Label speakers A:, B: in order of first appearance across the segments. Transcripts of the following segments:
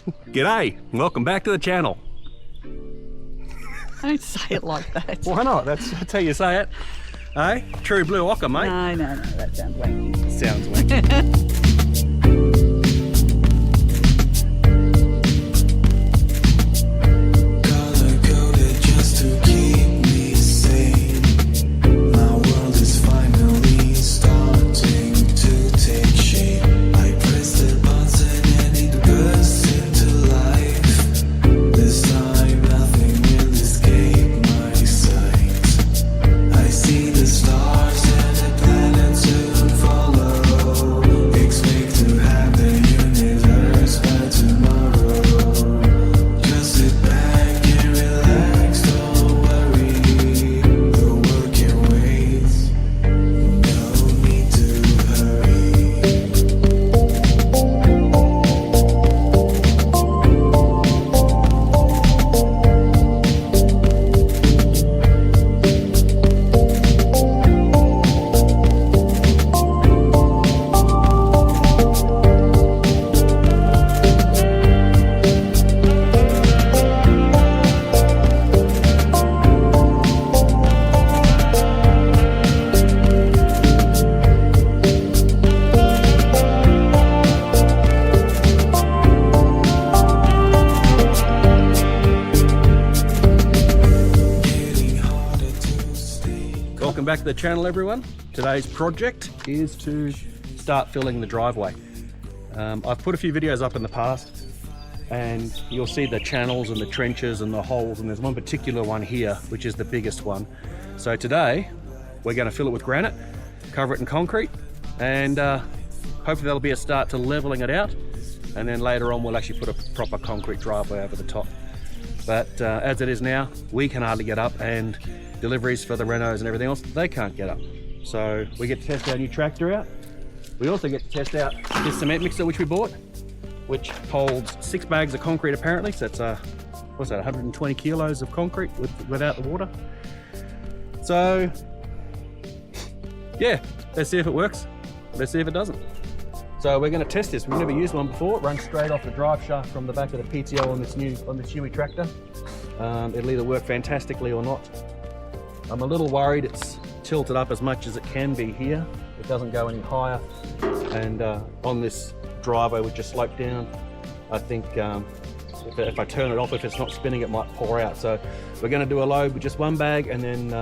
A: G'day, welcome back to the channel.
B: Don't say it like that.
A: Why not? That's how you say it. Hey, true blue ochre, mate.
B: No, that sounds wanky.
A: Sounds wanky. Welcome back to the channel, everyone. Today's project is to start filling the driveway. I've put a few videos up in the past and you'll see the channels and the trenches and the holes, and there's one particular one here which is the biggest one. So today we're going to fill it with granite, cover it in concrete, and hopefully that'll be a start to leveling it out, and then later on we'll actually put a proper concrete driveway over the top. But as it is now, we can hardly get up, and deliveries for the Renaults and everything else, they can't get up. So we get to test our new tractor out. We also get to test out this cement mixer which we bought, which holds 6 bags of concrete apparently. So it's what's that, 120 kilos of concrete without the water. So yeah, let's see if it works. Let's see if it doesn't. So we're going to test this. We've never used one before. It runs straight off the drive shaft from the back of the PTO on this UHI tractor. It'll either work fantastically or not. I'm a little worried it's tilted up as much as it can be here. It doesn't go any higher. And on this driveway which is sloped down, I think if I turn it off, if it's not spinning, it might pour out. So we're going to do a load with just 1 bag, and then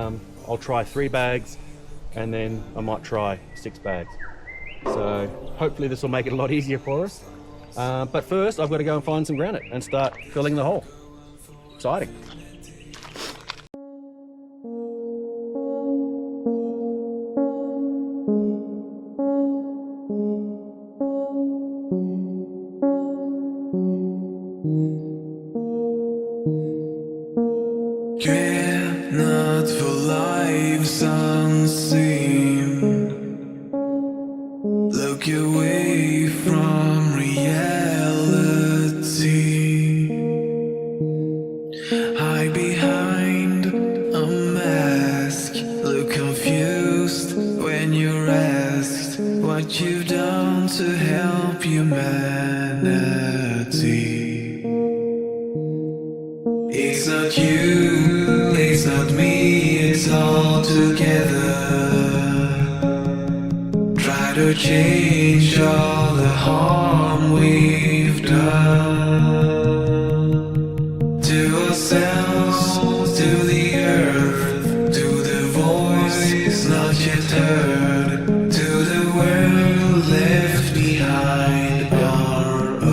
A: I'll try 3 bags, and then I might try 6 bags. So hopefully this will make it a lot easier for us. But first I've got to go and find some granite and start filling the hole. Exciting.
C: Cannot for lives unseen, look away from reality, hide behind a mask, look confused when you're asked what you've done to help humanity. It's not you, it's not me, it's all together. Try to change all the harm we've done to ourselves, to the earth, to the voice not yet heard, to the world left behind our own.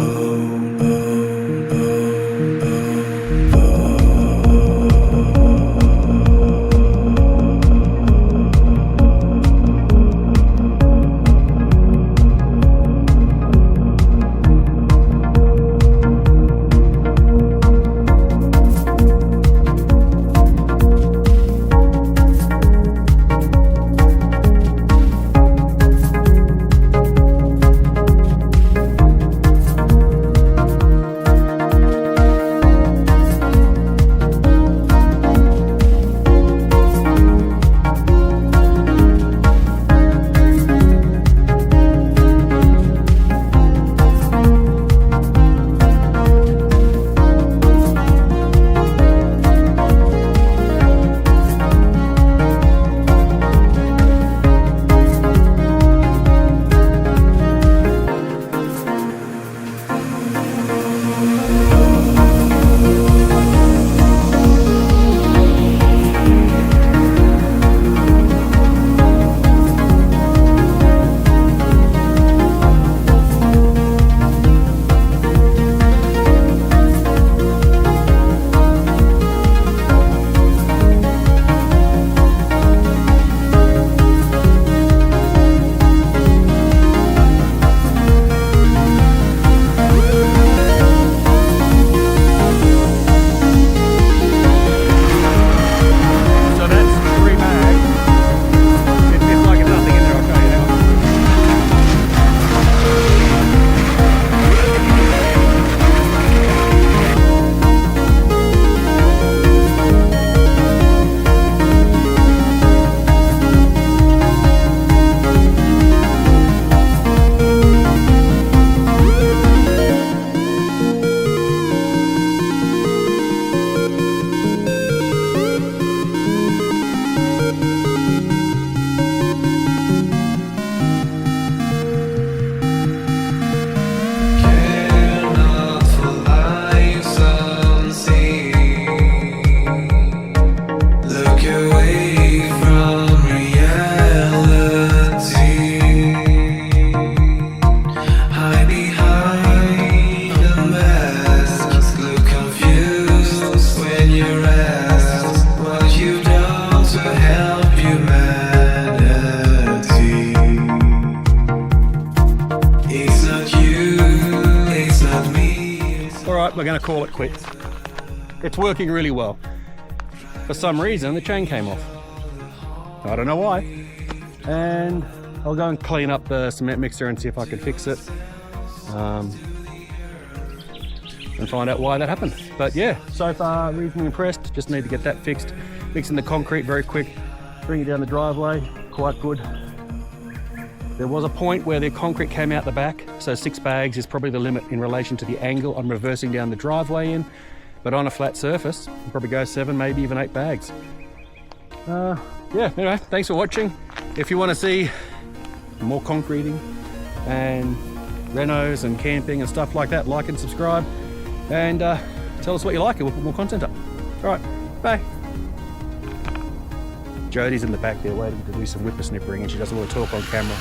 A: right, we're going to call it quits. It's working really well. For some reason, the chain came off. I don't know why. And I'll go and clean up the cement mixer and see if I can fix it. And find out why that happened. But yeah, so far reasonably impressed. Just need to get that fixed. Mixing the concrete very quick, bring it down the driveway, quite good. There was a point where the concrete came out the back, so 6 bags is probably the limit in relation to the angle I'm reversing down the driveway in. But on a flat surface, I'll probably go 7, maybe even 8 bags. Yeah, anyway, thanks for watching. If you want to see more concreting and renos and camping and stuff like that, like and subscribe. And tell us what you like and we'll put more content up. All right, bye. Jodie's in the back there waiting to do some whippersnippering and she doesn't want to talk on camera.